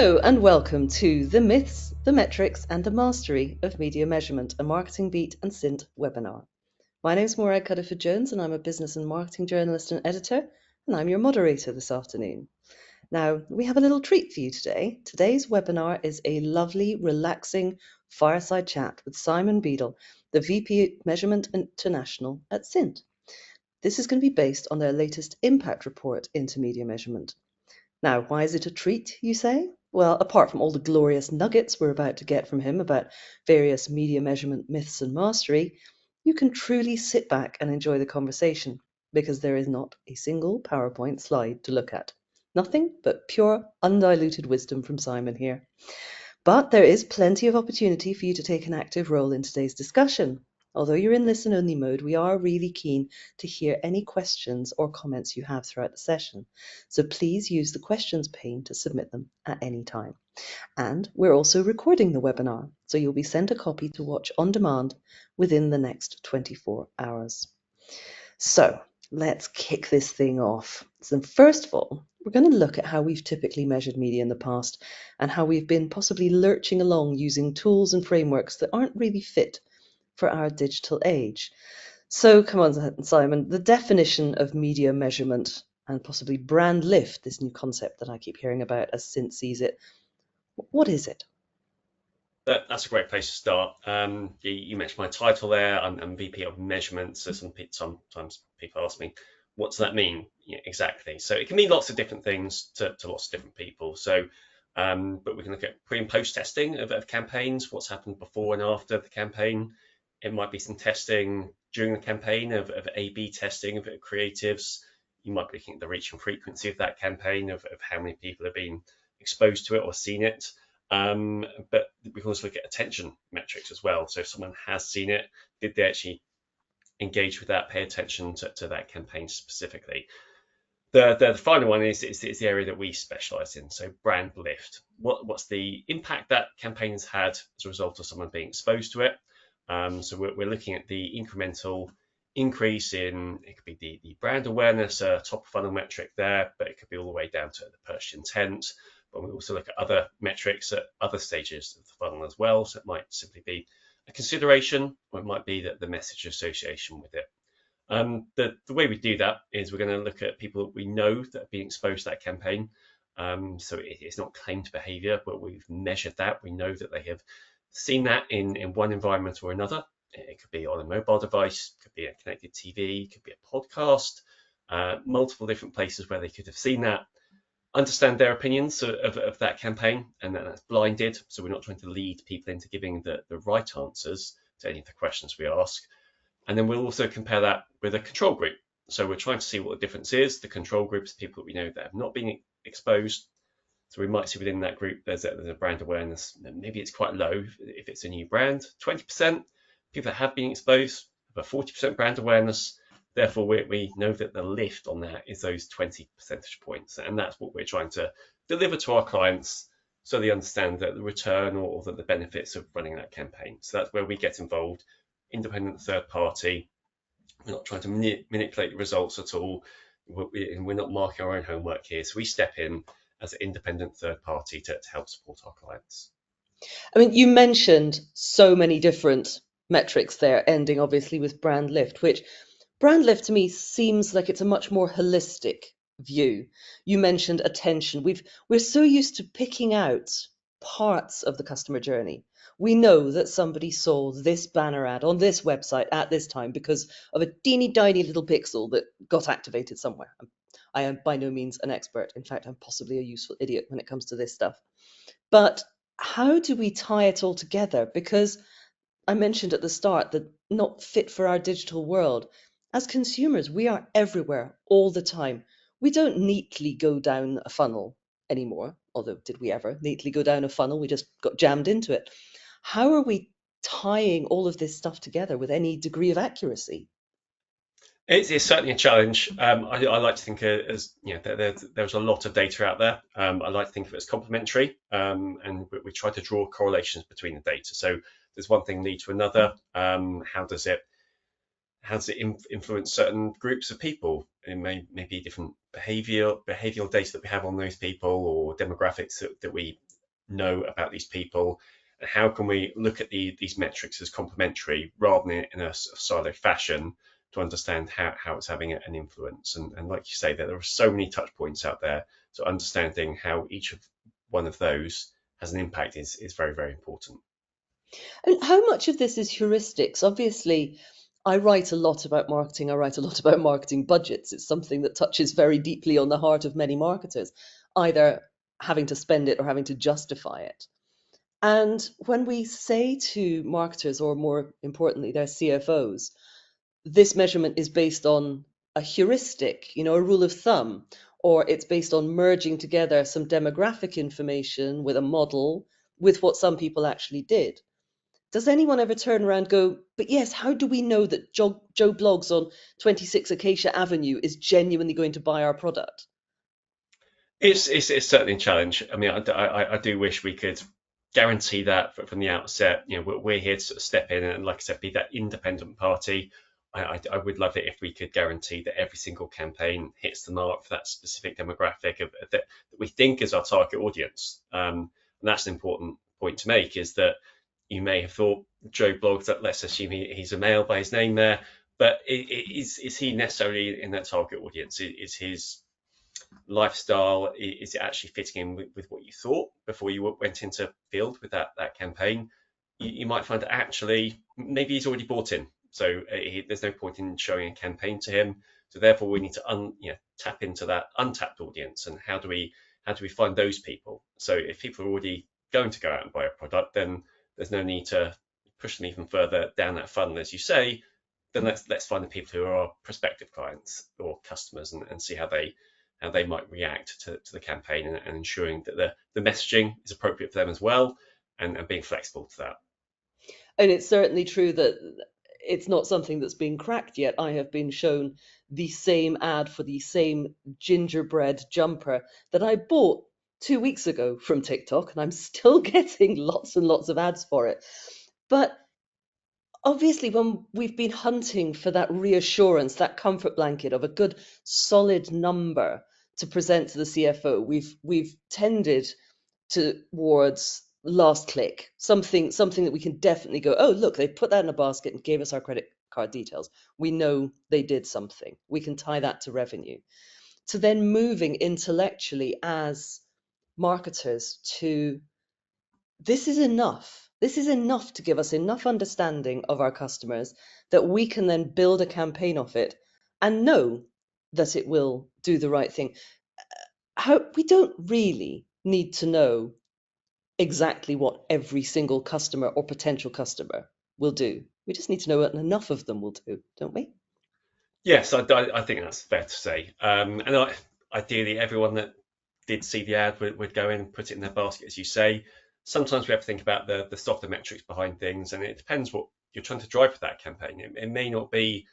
Hello and welcome to the Myths, the Metrics and the Mastery of Media Measurement, a MarketingBeat and Cint webinar. My name is Maura Cuddiford-Jones and I'm a business and marketing journalist and editor, and I'm your moderator this afternoon. Now, we have a little treat for you today. Today's webinar is a lovely, relaxing fireside chat with Simon Beadle, the VP Measurement International at Cint. This is going to be based on their latest impact report into media measurement. Now, why is it a treat, you say? Well, apart from all the glorious nuggets we're about to get from him about various media measurement myths and mastery, you can truly sit back and enjoy the conversation because there is not a single PowerPoint slide to look at. Nothing but pure, undiluted wisdom from Simon here. But there is plenty of opportunity for you to take an active role in today's discussion. Although you're in listen-only mode, we are really keen to hear any questions or comments you have throughout the session. So please use the questions pane to submit them at any time. And we're also recording the webinar, so you'll be sent a copy to watch on demand within the next 24 hours. So let's kick this thing off. So first of all, we're going to look at how we've typically measured media in the past and how we've been possibly lurching along using tools and frameworks that aren't really fit for our digital age. So come on, Simon, the definition of media measurement and possibly brand lift, this new concept that I keep hearing about as Cint sees it, what is it? That's a great place to start. You mentioned my title there. I'm VP of Measurement. So sometimes people ask me, what does that mean? Yeah, exactly. So it can mean lots of different things to lots of different people. So, but we can look at pre and post testing of campaigns, what's happened before and after the campaign. It might be some testing during the campaign of A/B testing of creatives. You might be looking at the reach and frequency of that campaign, of how many people have been exposed to it or seen it. But we can also look at attention metrics as well. So if someone has seen it, did they actually engage with that, pay attention to that campaign specifically? The final one is the area that we specialize in, so brand lift. What's the impact that campaign has had as a result of someone being exposed to it? So we're looking at the incremental increase in, it could be the brand awareness, top of funnel metric there, but it could be all the way down to the purchase intent. But we also look at other metrics at other stages of the funnel as well. So it might simply be a consideration, or it might be that the message association with it. The way we do that is we're going to look at people that we know that have been exposed to that campaign. So it's not claimed behavior, but we've measured that. We know that they have seen that in one environment or another. It could be on a mobile device, could be a connected TV, could be a podcast, multiple different places where they could have seen that. Understand their opinions of that campaign, and that's blinded. So we're not trying to lead people into giving the right answers to any of the questions we ask. And then we'll also compare that with a control group. So we're trying to see what the difference is. The control group is people that we know that have not been exposed. So we might see within that group there's a brand awareness. Maybe it's quite low if it's a new brand. 20% people that have been exposed have a 40% brand awareness. Therefore, we know that the lift on that is those 20 percentage points. And that's what we're trying to deliver to our clients so they understand that the return or that the benefits of running that campaign. So that's where we get involved, independent third party. We're not trying to manipulate the results at all. We're not marking our own homework here. So we step in as an independent third party to help support our clients. I mean, you mentioned so many different metrics there, ending obviously with brand lift, which brand lift to me seems like it's a much more holistic view. You mentioned attention. We're so used to picking out parts of the customer journey. We know that somebody saw this banner ad on this website at this time because of a teeny tiny little pixel that got activated somewhere. I am by no means an expert. In fact, I'm possibly a useful idiot when it comes to this stuff. But how do we tie it all together? Because I mentioned at the start that not fit for our digital world. As consumers, we are everywhere all the time. We don't neatly go down a funnel anymore, although did we ever neatly go down a funnel? We just got jammed into it. How are we tying all of this stuff together with any degree of accuracy? It's certainly a challenge. I like to think as there's a lot of data out there. I like to think of it as complementary, and we try to draw correlations between the data. So does one thing lead to another? How does it influence certain groups of people? It may be different behavioral data that we have on those people, or demographics that we know about these people, and how can we look at these metrics as complementary rather than in a silo fashion to understand how it's having an influence. And like you say, there are so many touch points out there, so understanding how each of one of those has an impact is very, very important. And how much of this is heuristics? Obviously, I write a lot about marketing. I write a lot about marketing budgets. It's something that touches very deeply on the heart of many marketers, either having to spend it or having to justify it. And when we say to marketers, or more importantly, their CFOs, this measurement is based on a heuristic, a rule of thumb, or it's based on merging together some demographic information with a model with what some people actually did. Does anyone ever turn around and go, but yes, how do we know that Joe Blogs on 26 Acacia Avenue is genuinely going to buy our product? It's certainly a challenge. I mean, I do wish we could guarantee that from the outset. We're here to sort of step in and, like I said, be that independent party. I would love it if we could guarantee that every single campaign hits the mark for that specific demographic that we think is our target audience. And that's an important point to make, is that you may have thought Joe Bloggs, that let's assume he's a male by his name there, but is he necessarily in that target audience? Is his lifestyle, is it actually fitting in with what you thought before you went into field with that campaign? You might find that actually maybe he's already bought in, so there's no point in showing a campaign to him. So therefore, we need to tap into that untapped audience, and how do we find those people? So if people are already going to go out and buy a product, then there's no need to push them even further down that funnel, as you say. Then let's find the people who are our prospective clients or customers, and see how they might react to the campaign, and ensuring that the messaging is appropriate for them as well, and being flexible to that. And it's certainly true that it's not something that's been cracked yet. I have been shown the same ad for the same gingerbread jumper that I bought 2 weeks ago from TikTok, and I'm still getting lots and lots of ads for it. But obviously, when we've been hunting for that reassurance, that comfort blanket of a good solid number to present to the CFO, we've tended towards last click, something that we can definitely go, oh look, they put that in a basket and gave us our credit card details. We know they did something. We can tie that to revenue. To then moving intellectually as marketers to, this is enough. This is enough to give us enough understanding of our customers that we can then build a campaign of it and know that it will do the right thing. We don't really need to know exactly what every single customer or potential customer will do. We just need to know what enough of them will do, don't we? Yes, I think that's fair to say. And ideally, everyone that did see the ad would go in and put it in their basket, as you say. Sometimes we have to think about the softer metrics behind things, and it depends what you're trying to drive for that campaign. It may not be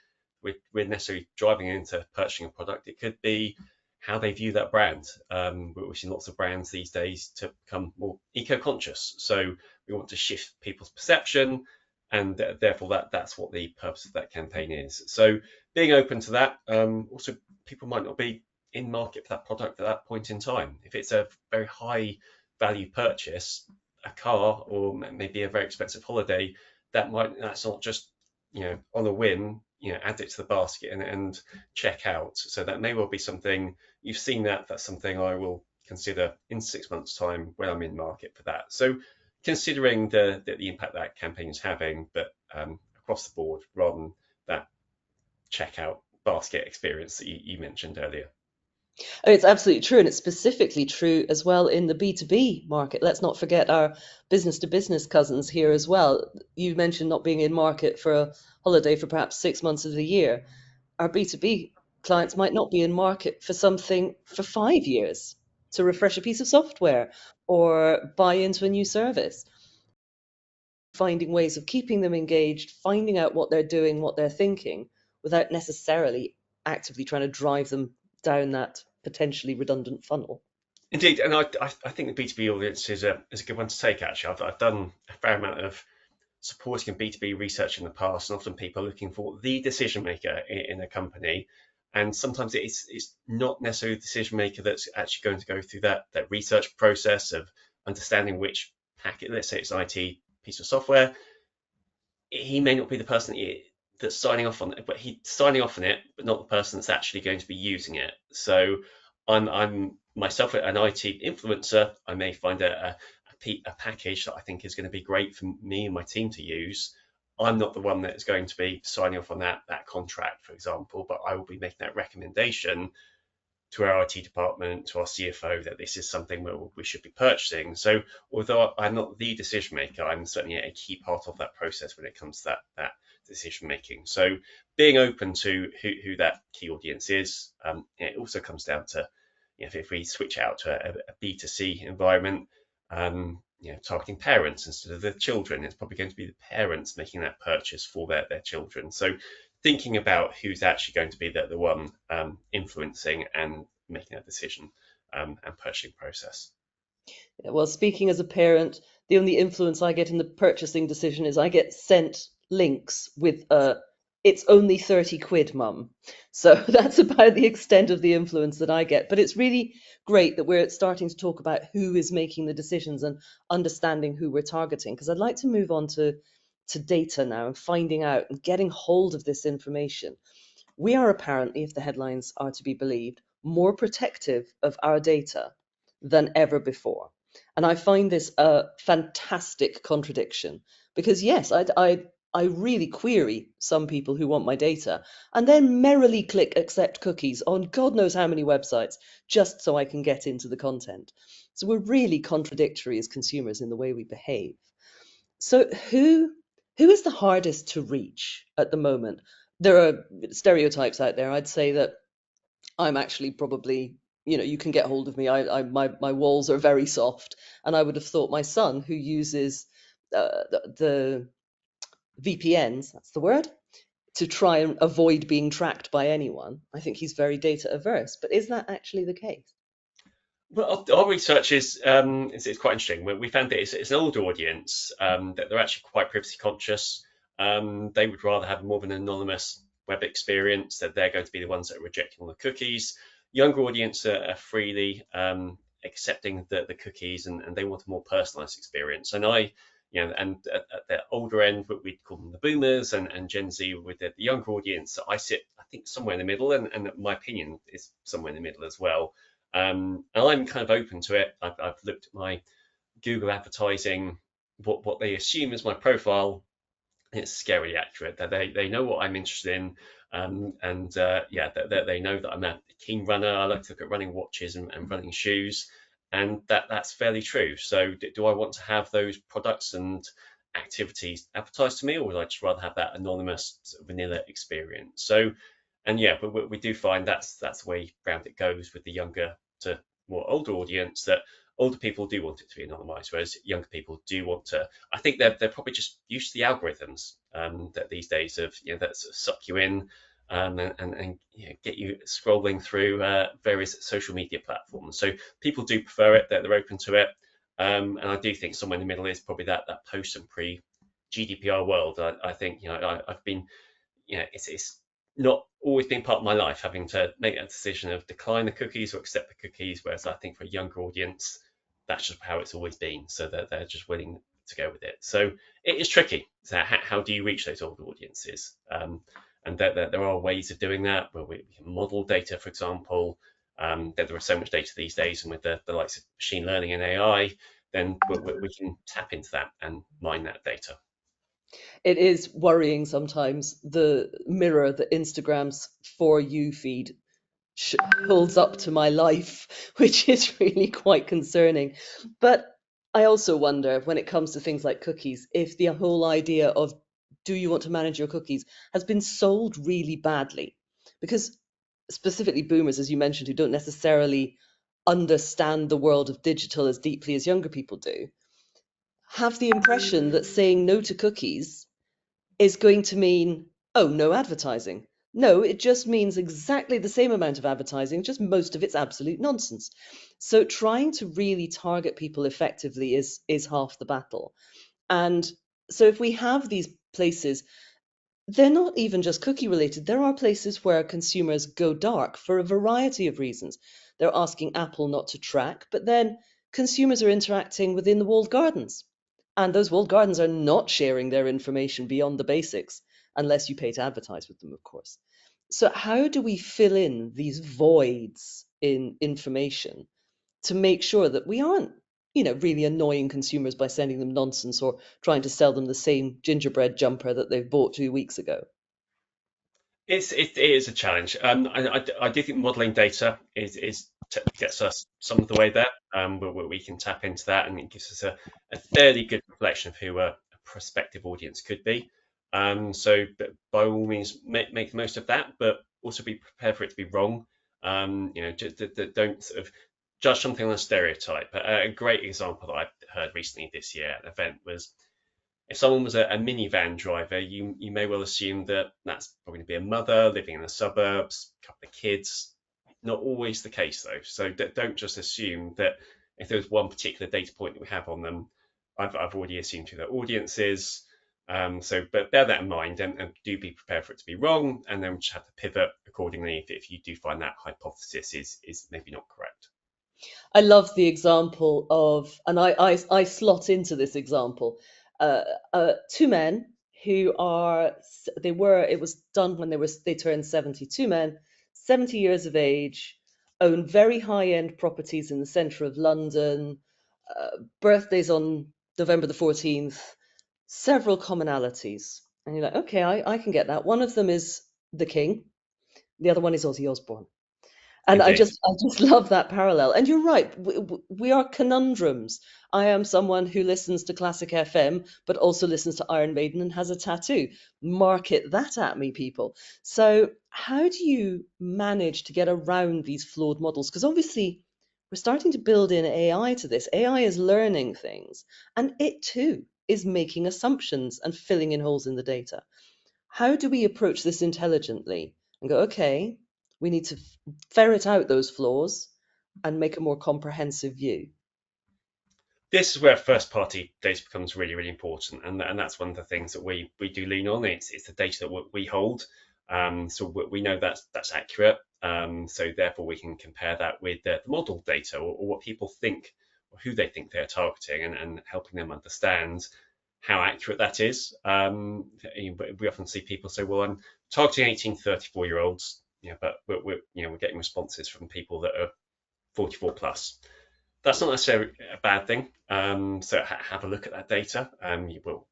we're necessarily driving into purchasing a product. It could be how they view that brand. We're seeing lots of brands these days to become more eco-conscious. So we want to shift people's perception, and therefore that's what the purpose of that campaign is. So being open to that. Also, people might not be in market for that product at that point in time. If it's a very high value purchase, a car, or maybe a very expensive holiday, that's not just on a whim, add it to the basket and check out. So that may well be something you've seen. That's something I will consider in 6 months' time when I'm in market for that. So considering the impact that campaign is having, but across the board rather than that checkout basket experience that you mentioned earlier. Oh, it's absolutely true, and it's specifically true as well in the B2B market. Let's not forget our business to business cousins here as well. You mentioned not being in market for a holiday for perhaps 6 months of the year. Our B2B clients might not be in market for something for 5 years to refresh a piece of software or buy into a new service. Finding ways of keeping them engaged, finding out what they're doing, what they're thinking, without necessarily actively trying to drive them down that potentially redundant funnel. Indeed, and I think the B2B audience is a good one to take, actually. I've done a fair amount of supporting B2B research in the past, and often people are looking for the decision maker in a company. And sometimes it's not necessarily the decision maker that's actually going to go through that research process of understanding which packet, let's say it's an IT piece of software, he may not be the person that's signing off on it, but he's signing off on it, but not the person that's actually going to be using it. So I'm myself an IT influencer. I may find a package that I think is going to be great for me and my team to use. I'm not the one that's going to be signing off on that contract, for example, but I will be making that recommendation to our IT department, to our CFO, that this is something we should be purchasing. So although I'm not the decision maker, I'm certainly a key part of that process when it comes to that decision making. So being open to who that key audience is, it also comes down to, if we switch out to a B2C environment, targeting parents instead of the children, it's probably going to be the parents making that purchase for their children. So thinking about who's actually going to be the one influencing and making that decision and purchasing process. Well, speaking as a parent, the only influence I get in the purchasing decision is I get sent links with it's only 30 quid, mum. So that's about the extent of the influence that I get. But it's really great that we're starting to talk about who is making the decisions and understanding who we're targeting. Because I'd like to move on to data now and finding out and getting hold of this information. We are apparently, if the headlines are to be believed, more protective of our data than ever before. And I find this a fantastic contradiction because, yes, I really query some people who want my data and then merrily click accept cookies on God knows how many websites just so I can get into the content. So we're really contradictory as consumers in the way we behave. So who is the hardest to reach at the moment? There are stereotypes out there. I'd say that I'm actually probably, you can get hold of me. My walls are very soft, and I would have thought my son, who uses the VPNs, that's the word, to try and avoid being tracked by anyone. I think he's very data averse. But is that actually the case? Well, our research is quite interesting. We found that it's an older audience, that they're actually quite privacy conscious. They would rather have more of an anonymous web experience, that they're going to be the ones that are rejecting all the cookies. Younger audience are freely accepting the cookies, and they want a more personalized experience. And and at the older end, we'd call them the boomers, and Gen Z with the younger audience. I sit, I think, somewhere in the middle, and my opinion is somewhere in the middle as well. And I'm kind of open to it. I've looked at my Google advertising, what they assume is my profile. It's scarily accurate. That they know what I'm interested in, and yeah, that they know that I'm a keen runner. I like to look at running watches and running shoes, and that's fairly true. So do I want to have those products and activities advertised to me, or would I just rather have that anonymous sort of vanilla experience? So, and yeah, but we do find that's the way round it goes with the younger to more older audience, that older people do want it to be anonymized, whereas younger people do want to. I think they're probably just used to the algorithms, that these days of, that sort of suck you in, and get you scrolling through various social media platforms. So people do prefer it; that they're open to it, and I do think somewhere in the middle is probably that post and pre GDPR world. I think I've been, it's not always been part of my life having to make that decision of decline the cookies or accept the cookies. Whereas I think for a younger audience, that's just how it's always been. So that they're just willing to go with it. So it is tricky. So how do you reach those older audiences? And there are ways of doing that where we can model data, for example. That there is so much data these days, and with the likes of machine learning and AI, then we can tap into that and mine that data. It is worrying sometimes the mirror that Instagram's For You feed holds up to my life, which is really quite concerning. But I also wonder, when it comes to things like cookies, if the whole idea of do you want to manage your cookies has been sold really badly. Because specifically boomers, as you mentioned, who don't necessarily understand the world of digital as deeply as younger people do, have the impression that saying no to cookies is going to mean, oh, no advertising. No, it just means exactly the same amount of advertising, just most of it's absolute nonsense. So trying to really target people effectively is half the battle. And so if we have these places, they're not even just cookie related. There are places where consumers go dark for a variety of reasons. They're asking Apple not to track, but then consumers are interacting within the walled gardens. And those walled gardens are not sharing their information beyond the basics, unless you pay to advertise with them, of course. So, how do we fill in these voids in information to make sure that we aren't, really annoying consumers by sending them nonsense or trying to sell them the same gingerbread jumper that they've bought 2 weeks ago? It is a challenge. I do think modeling data gets us some of the way there. Where we can tap into that, and it gives us a fairly good reflection of who a prospective audience could be. So, but by all means, make the most of that, but also be prepared for it to be wrong. Don't sort of judge something on a stereotype. A great example that I heard recently this year at an event was, if someone was a minivan driver, you may well assume that that's probably going to be a mother living in the suburbs, a couple of kids. Not always the case, though. So don't just assume that if there's one particular data point that we have on them, I've already assumed who their audience is. But bear that in mind, and do be prepared for it to be wrong, and then just have to pivot accordingly if you do find that hypothesis is maybe not correct. I love the example of, and I slot into this example, uh, two men who are, it was done when they turned 70, two men, 70 years of age, own very high-end properties in the centre of London, birthdays on November the 14th, several commonalities. And you're like, okay, I can get that. One of them is the king, the other one is Ozzy Osbourne. And Indeed. I just love that parallel. And you're right, we are conundrums. I am someone who listens to classic FM, but also listens to Iron Maiden and has a tattoo. Market that at me, people. So, how do you manage to get around these flawed models? Because obviously, we're starting to build in AI to this. AI is learning things, and it too is making assumptions and filling in holes in the data. How do we approach this intelligently and go, okay, we need to ferret out those flaws and make a more comprehensive view? This is where first party data becomes really, really important. And that's one of the things that we do lean on. It's the data that we hold. So we know that's accurate. So therefore we can compare that with the model data, or what people think, or who they think they're targeting, and helping them understand how accurate that is. We often see people say, well, I'm targeting 18 to 34-year-olds, but we're getting responses from people that are 44 plus. That's not necessarily a bad thing. So have a look at that data.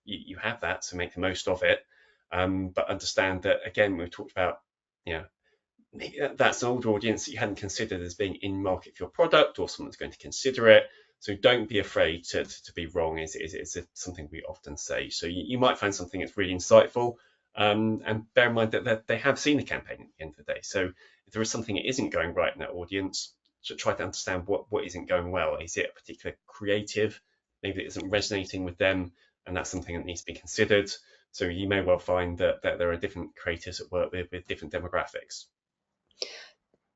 You have that, so make the most of it. But understand that, again, we've talked about, you know, that's an older audience that you hadn't considered as being in market for your product, or someone's going to consider it. So don't be afraid to be wrong. Is something we often say. So you might find something that's really insightful, and bear in mind that they have seen the campaign at the end of the day. So if there is something that isn't going right in that audience, so try to understand what isn't going well. Is it a particular creative? Maybe it isn't resonating with them, and that's something that needs to be considered. So you may well find that there are different creators at work with different demographics.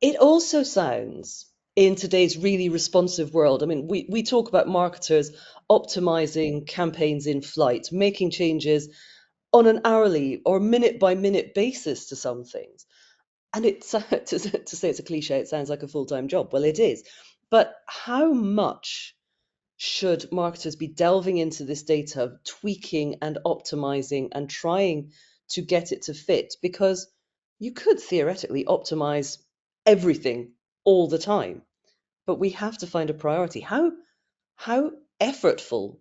It also sounds, in today's really responsive world, I mean, we talk about marketers optimizing campaigns in flight, making changes on an hourly or minute by minute basis to some things. And it's to say it's a cliche, it sounds like a full-time job. Well, it is. But how much should marketers be delving into this data, tweaking and optimizing and trying to get it to fit? Because you could theoretically optimize everything all the time, but we have to find a priority. How effortful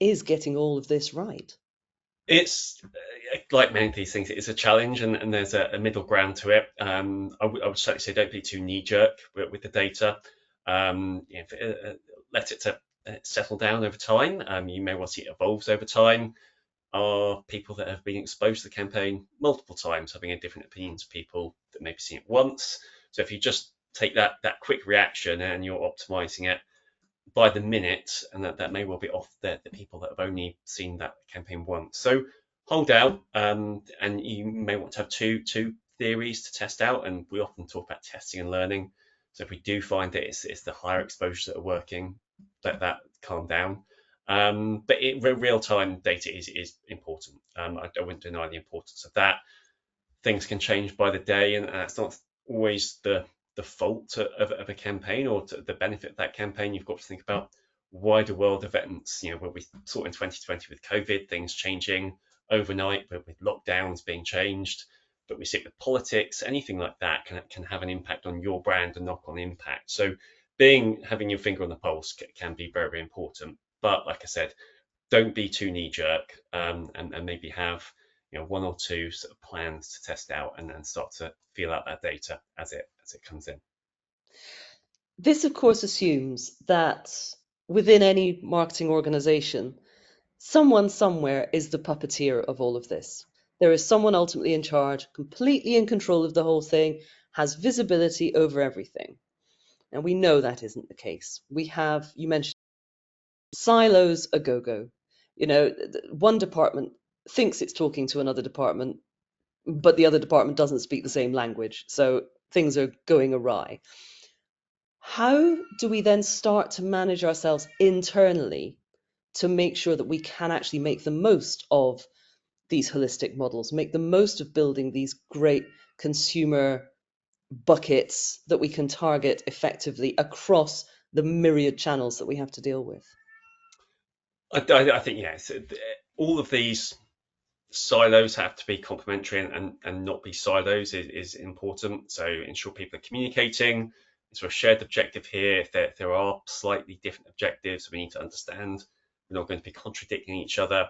is getting all of this right? It's like many of these things, it's a challenge, and there's a middle ground to it. I would certainly say don't be too knee jerk with the data. Let it to settle down over time. You may well see it evolves over time. Are people that have been exposed to the campaign multiple times having a different opinion to people that maybe seen it once? So if you just take that quick reaction and you're optimizing it by the minute, and that may well be off the people that have only seen that campaign once. So hold out, and you may want to have two theories to test out. And we often talk about testing and learning. So if we do find that it's the higher exposures that are working, let that calm down. But real time data is important. I wouldn't deny the importance of that. Things can change by the day, and that's not always the fault of a campaign or to the benefit of that campaign. You've got to think about wider world events, where we saw in 2020 with COVID, things changing overnight, but with lockdowns being changed. But we see it with politics, anything like that can have an impact on your brand and knock on impact. So having your finger on the pulse can be very, very important. But like I said, don't be too knee jerk, and maybe have one or two sort of plans to test out and then start to feel out that data as it comes in. This, of course, assumes that within any marketing organization, someone somewhere is the puppeteer of all of this. There is someone ultimately in charge, completely in control of the whole thing, has visibility over everything. And we know that isn't the case. You mentioned silos a go-go. One department thinks it's talking to another department, but the other department doesn't speak the same language. So things are going awry. How do we then start to manage ourselves internally to make sure that we can actually make the most of these holistic models, make the most of building these great consumer buckets that we can target effectively across the myriad channels that we have to deal with? I think yes, all of these silos have to be complementary and not be silos is important. So ensure people are communicating. It's a shared objective here. If there are slightly different objectives, we need to understand we're not going to be contradicting each other,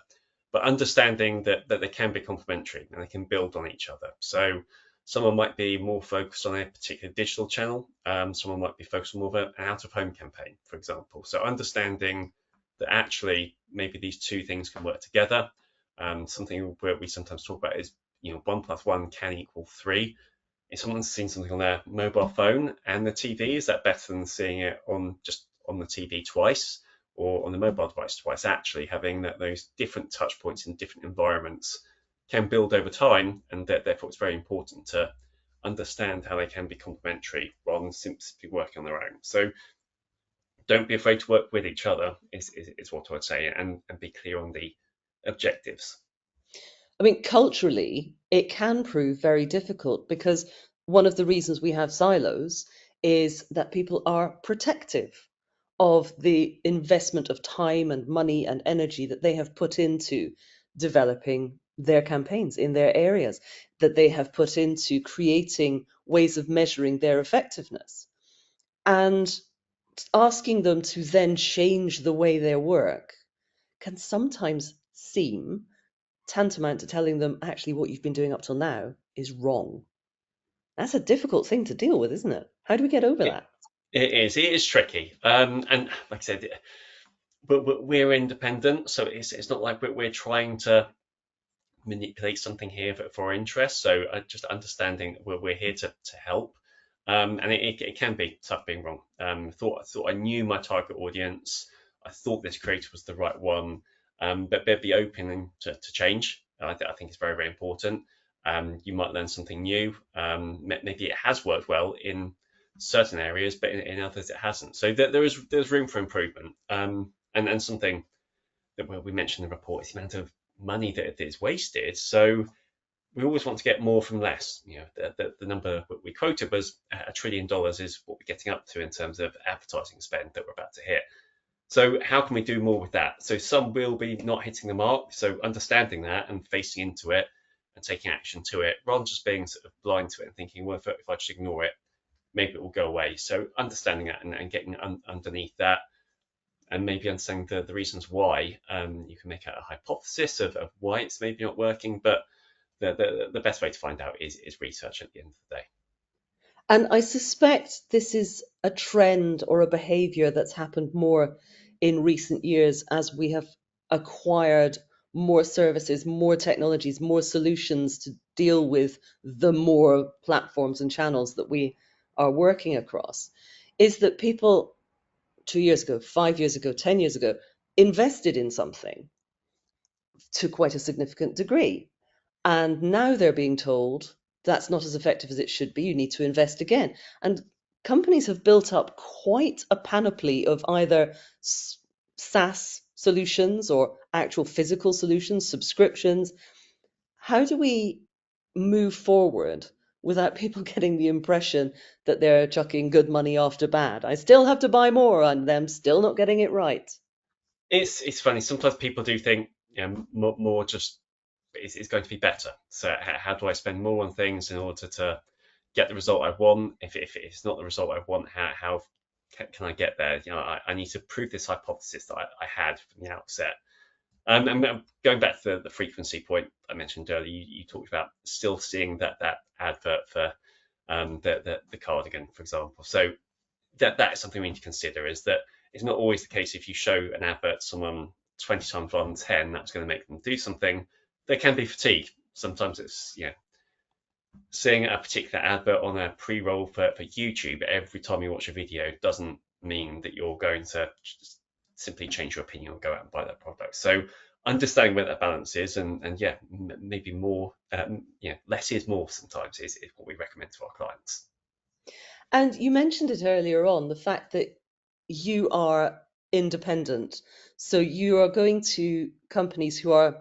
but understanding that they can be complementary and they can build on each other. So someone might be more focused on a particular digital channel. Someone might be focused on more of an out-of-home campaign, for example. So understanding that actually maybe these two things can work together. Something where we sometimes talk about is, 1 + 1 can equal 3. If someone's seen something on their mobile phone and the TV, is that better than seeing it on the TV twice or on the mobile device twice? Actually, having those different touch points in different environments can build over time, and therefore it's very important to understand how they can be complementary rather than simply working on their own. So don't be afraid to work with each other is what I would say, and be clear on the objectives. I mean, culturally, it can prove very difficult because one of the reasons we have silos is that people are protective of the investment of time and money and energy that they have put into developing their campaigns in their areas, that they have put into creating ways of measuring their effectiveness. And asking them to then change the way they work can sometimes seem tantamount to telling them actually what you've been doing up till now is wrong. That's a difficult thing to deal with, isn't it? How do we get over It, that? it is tricky, and like I said, but we're independent, so it's not like we're trying to manipulate something here for our interests. So just understanding we're here to help, and it can be tough being wrong. Thought I knew my target audience. I thought this creator was the right one, but be open to change. I think it's very, very important. You might learn something new. Maybe it has worked well in certain areas, but in others it hasn't. So there's room for improvement. And something that we mentioned in the report is the amount of money that is wasted. So we always want to get more from less. The number we quoted was $1 trillion is what we're getting up to in terms of advertising spend that we're about to hit. So how can we do more with that? So some will be not hitting the mark. So understanding that and facing into it and taking action to it, rather than just being sort of blind to it and thinking, well, if I just ignore it, maybe it will go away. So understanding that and getting underneath that, and maybe understanding the reasons why. You can make a hypothesis of why it's maybe not working, but the best way to find out is research at the end of the day. And I suspect this is a trend or a behavior that's happened more in recent years as we have acquired more services, more technologies, more solutions to deal with the more platforms and channels that we are working across. Is that people 2 years ago, 5 years ago, 10 years ago invested in something to quite a significant degree. And now they're being told that's not as effective as it should be. You need to invest again. And companies have built up quite a panoply of either SaaS solutions or actual physical solutions, subscriptions. How do we move forward without people getting the impression that they're chucking good money after bad. I still have to buy more and them still not getting it right. It's funny. Sometimes people do think, more just is going to be better. So how do I spend more on things in order to get the result I want? If it's not the result I want, how can I get there? I need to prove this hypothesis that I had from the outset. And going back to the frequency point I mentioned earlier, you talked about still seeing that advert for the cardigan, for example. So that is something we need to consider, is that it's not always the case. If you show an advert to someone 20 times rather than 10, that's going to make them do something. There can be fatigue. Sometimes it's seeing a particular advert on a pre-roll for YouTube every time you watch a video doesn't mean that you're going to just simply change your opinion or go out and buy that product. So understanding where that balance is, and maybe more, less is more sometimes is what we recommend to our clients. And you mentioned it earlier on, the fact that you are independent. So you are going to companies who are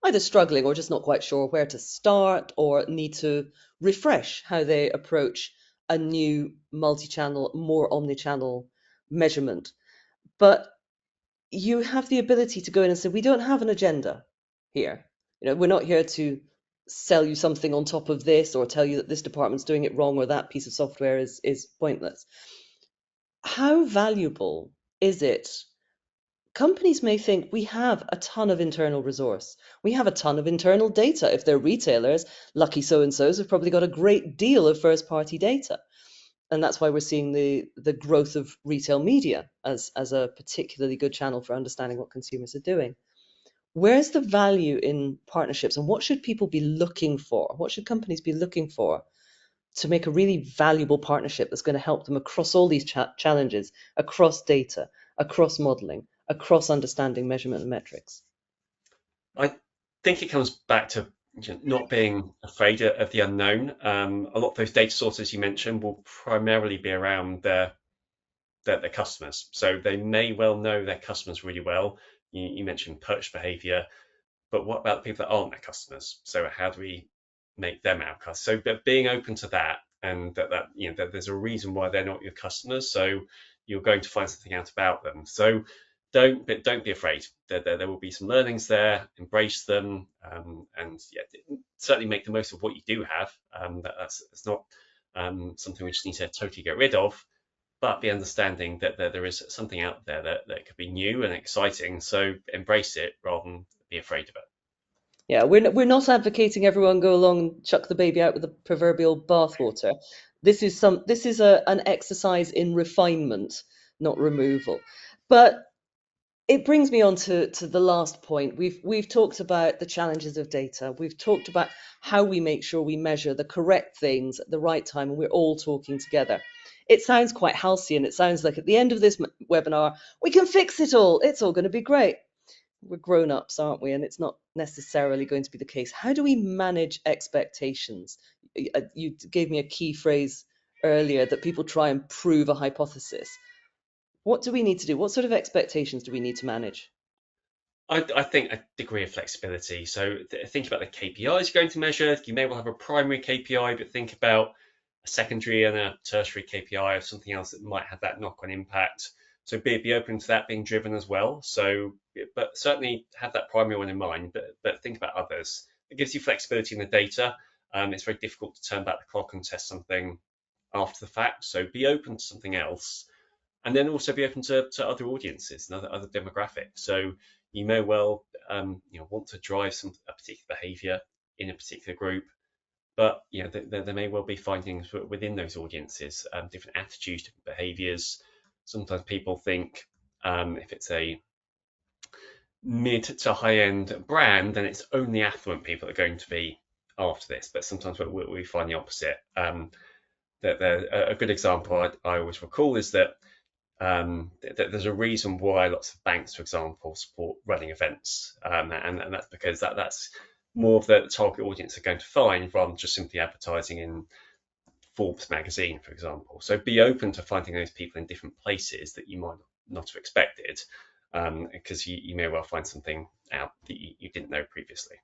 either struggling or just not quite sure where to start or need to refresh how they approach a new multi-channel, more omni-channel measurement. But you have the ability to go in and say, we don't have an agenda here. We're not here to sell you something on top of this or tell you that this department's doing it wrong or that piece of software is pointless. How valuable is it? Companies may think we have a ton of internal resource. We have a ton of internal data. If they're retailers, lucky so-and-sos have probably got a great deal of first-party data. And that's why we're seeing the growth of retail media as a particularly good channel for understanding what consumers are doing. Where's the value in partnerships, and what should people be looking for? What should companies be looking for to make a really valuable partnership that's going to help them across all these challenges, across data, across modeling, across understanding measurement and metrics? I think it comes back to not being afraid of the unknown. A lot of those data sources you mentioned will primarily be around their customers. So they may well know their customers really well. You mentioned purchase behavior, but what about the people that aren't their customers? So how do we make them our customers? So but being open to that, and that there's a reason why they're not your customers. So you're going to find something out about them. So don't be afraid. There will be some learnings there. Embrace them, and certainly make the most of what you do have. That's not something we just need to totally get rid of, but be understanding that there is something out there that could be new and exciting. So embrace it rather than be afraid of it. Yeah, we're not advocating everyone go along and chuck the baby out with the proverbial bathwater. This is an exercise in refinement, not removal. But it brings me on to the last point. We've talked about the challenges of data. We've talked about how we make sure we measure the correct things at the right time, and we're all talking together. It sounds quite halcyon. It sounds like at the end of this webinar, we can fix it all. It's all going to be great. We're grown-ups, aren't we? And it's not necessarily going to be the case. How do we manage expectations? You gave me a key phrase earlier that people try and prove a hypothesis. What do we need to do? What sort of expectations do we need to manage? I think a degree of flexibility. So think about the KPIs you're going to measure. You may well have a primary KPI, but think about a secondary and a tertiary KPI or something else that might have that knock-on impact. So be open to that being driven as well. So, but certainly have that primary one in mind, but think about others. It gives you flexibility in the data. It's very difficult to turn back the clock and test something after the fact. So be open to something else, and then also be open to other audiences and other demographics. So you may well want to drive a particular behavior in a particular group, but there may well be findings within those audiences, different attitudes, different behaviors. Sometimes people think if it's a mid to high end brand, then it's only affluent people that are going to be after this. But sometimes we find the opposite. A good example I always recall is that there's a reason why lots of banks, for example, support running events, and that's because that's more of the target audience they're going to find rather than just simply advertising in Forbes magazine, for example. So be open to finding those people in different places that you might not have expected, because you may well find something out that you didn't know previously.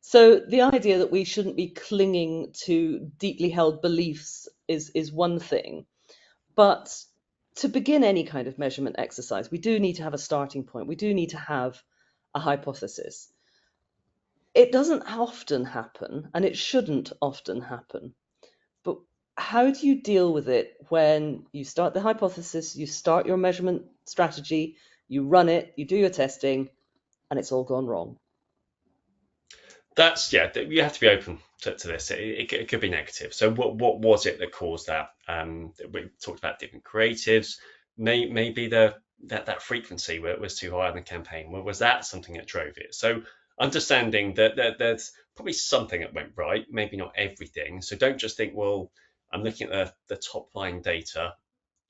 So the idea that we shouldn't be clinging to deeply held beliefs is one thing, but to begin any kind of measurement exercise, we do need to have a starting point. We do need to have a hypothesis. It doesn't often happen, and it shouldn't often happen. But how do you deal with it when you start the hypothesis, you start your measurement strategy, you run it, you do your testing, and it's all gone wrong? That's yeah. You have to be open to this. It could be negative. So what was it that caused that? We talked about different creatives. Maybe that frequency was too high on the campaign. Was that something that drove it? So understanding that there's probably something that went right. Maybe not everything. So don't just think, well, I'm looking at the top line data.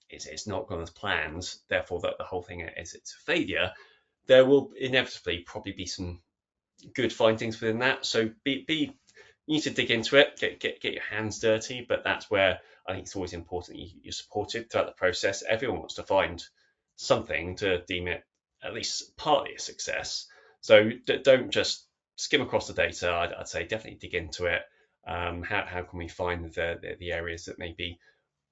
It's not gone as planned. Therefore, that the whole thing it's a failure. There will inevitably probably be some good findings within that. So be you need to dig into it, get your hands dirty, but that's where I think it's always important you're supported throughout the process. Everyone wants to find something to deem it at least partly a success. So don't just skim across the data. I'd say definitely dig into it. How can we find the areas that maybe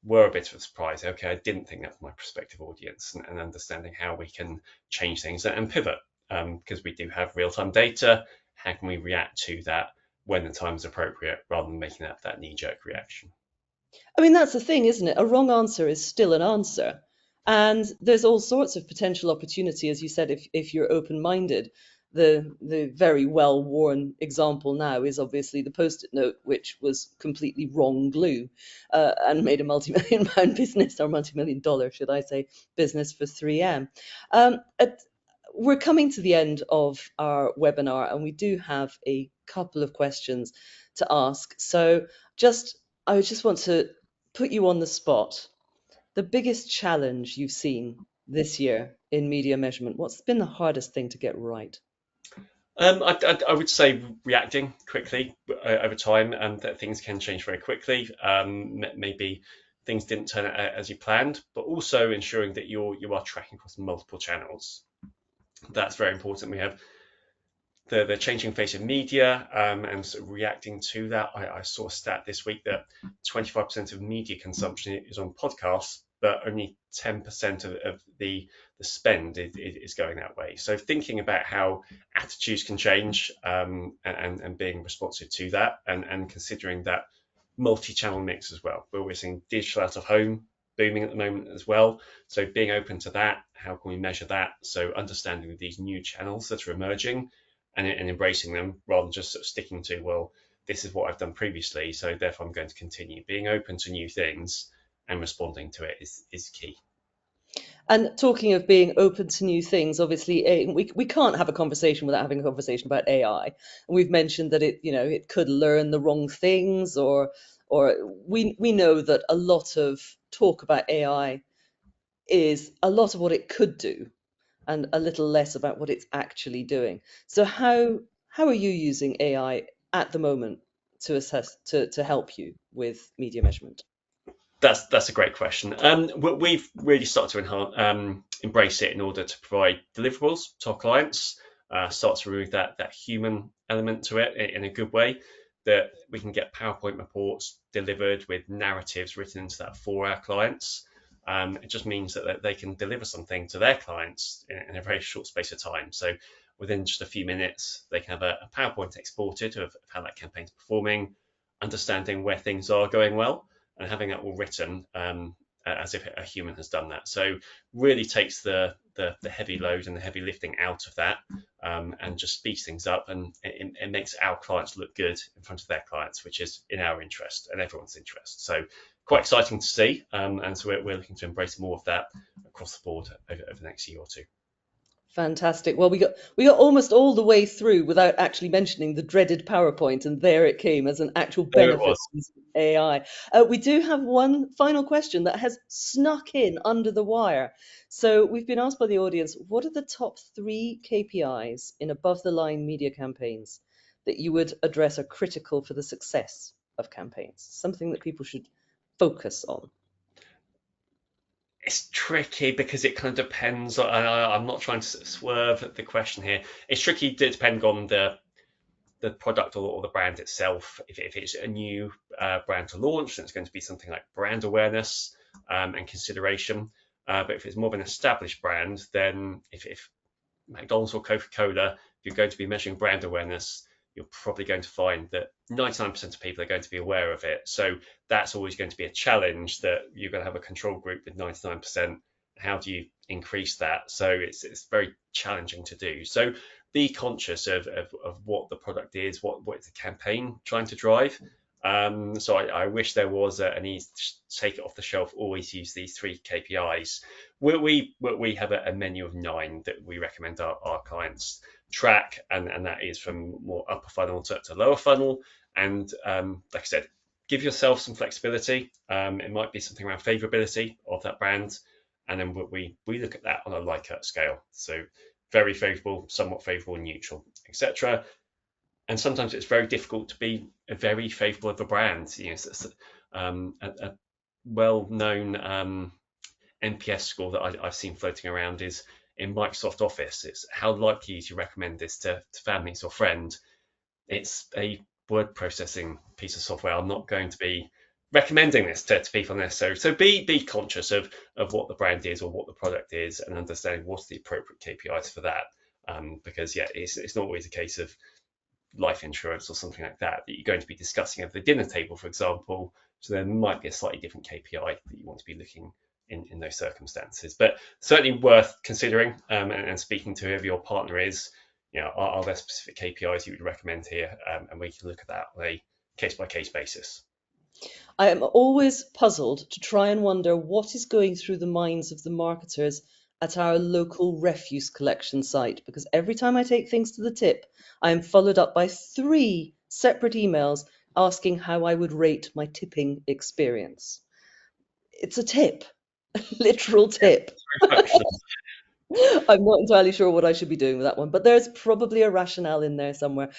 were a bit of a surprise? Okay, I didn't think that was my prospective audience, and understanding how we can change things and pivot because we do have real time data. How can we react to that when the time is appropriate rather than making that knee jerk reaction? I mean, that's the thing, isn't it? A wrong answer is still an answer. And there's all sorts of potential opportunity, as you said, if you're open-minded. The very well-worn example now is obviously the post-it note, which was completely wrong glue, and made a multi-million pound business, or multi-million dollar, should I say, business for 3M. We're coming to the end of our webinar, and we do have a couple of questions to ask. So just I just want to put you on the spot. The biggest challenge you've seen this year in media measurement, what's been the hardest thing to get right? I would say reacting quickly over time, and that things can change very quickly. Maybe things didn't turn out as you planned, but also ensuring that you are tracking across multiple channels. That's very important. We have the changing face of media and sort of reacting to that. I saw a stat this week that 25% of media consumption is on podcasts, but only 10% of the spend is going that way. So thinking about how attitudes can change and being responsive to that and considering that multi-channel mix as well. We're seeing digital out of home booming at the moment as well. So being open to that, how can we measure that? So understanding these new channels that are emerging and embracing them rather than just sort of sticking to, well, this is what I've done previously, so therefore I'm going to continue. Being open to new things and responding to it is key. And talking of being open to new things, obviously, we can't have a conversation without having a conversation about AI. And we've mentioned that it could learn the wrong things, or we know that a lot of talk about AI is a lot of what it could do, and a little less about what it's actually doing. So how are you using AI at the moment to assess to help you with media measurement? That's a great question. We've really started to embrace it in order to provide deliverables to our clients, start to remove that human element to it in a good way, that we can get PowerPoint reports delivered with narratives written into that for our clients. It just means that they can deliver something to their clients in a very short space of time. So within just a few minutes, they can have a PowerPoint exported of how that campaign's performing, understanding where things are going well, and having that all written as if a human has done that. So really takes the heavy load and the heavy lifting out of that and just speeds things up, and it makes our clients look good in front of their clients, which is in our interest and everyone's interest. So quite exciting to see, and so we're looking to embrace more of that across the board over the next year or two. Fantastic. Well, we got almost all the way through without actually mentioning the dreaded PowerPoint, and there it came as an actual There it benefit of was. using AI. We do have one final question that has snuck in under the wire. So we've been asked by the audience, what are the top 3 KPIs in above the line media campaigns that you would address are critical for the success of campaigns? Something that people should focus on. It's tricky because it kind of depends. I'm not trying to swerve the question here. It's tricky to depend on the product or the brand itself. If it's a new brand to launch, then it's going to be something like brand awareness and consideration. But if it's more of an established brand, then if McDonald's or Coca-Cola, if you're going to be measuring brand awareness, you're probably going to find that 99% of people are going to be aware of it. So that's always going to be a challenge, that you're going to have a control group with 99%. How do you increase that? So it's very challenging to do. So be conscious of what the product is, what is the campaign trying to drive. So I wish there was an easy take it off the shelf, always use these 3 KPIs. We have a menu of 9 that we recommend our clients track, and that is from more upper funnel to lower funnel. And like I said, give yourself some flexibility. It might be something around favorability of that brand, and then we look at that on a Likert scale. So very favorable, somewhat favorable, neutral, etc. And sometimes it's very difficult to be a very favorable of a brand. A well-known NPS score that I've seen floating around is in Microsoft Office. It's how likely to recommend this to families or friends. It's a word processing piece of software. I'm not going to be recommending this to people necessarily. So be conscious of what the brand is or what the product is, and understanding what's the appropriate KPIs for that. Because it's not always a case of life insurance or something like that you're going to be discussing at the dinner table, for example. So there might be a slightly different KPI that you want to be looking in those circumstances. But certainly worth considering and speaking to whoever your partner is. Are there specific KPIs you would recommend here? And we can look at that on a case-by-case basis. I am always puzzled to try and wonder what is going through the minds of the marketers at our local refuse collection site, because every time I take things to the tip, I am followed up by 3 separate emails asking how I would rate my tipping experience. It's a tip, a literal tip. I'm not entirely sure what I should be doing with that one, but there's probably a rationale in there somewhere.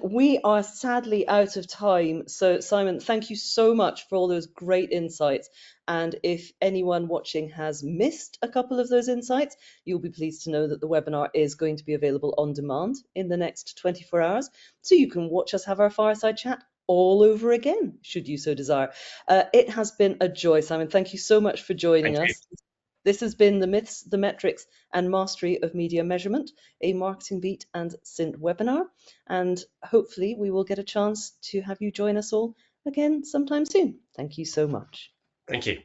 We are sadly out of time. So, Simon, thank you so much for all those great insights. And if anyone watching has missed a couple of those insights, you'll be pleased to know that the webinar is going to be available on demand in the next 24 hours. So you can watch us have our fireside chat all over again, should you so desire. It has been a joy, Simon. Thank you so much for joining us. This has been the Myths, the Metrics, and Mastery of Media Measurement, a MarketingBeat and Cint webinar. And hopefully we will get a chance to have you join us all again sometime soon. Thank you so much. Thank you.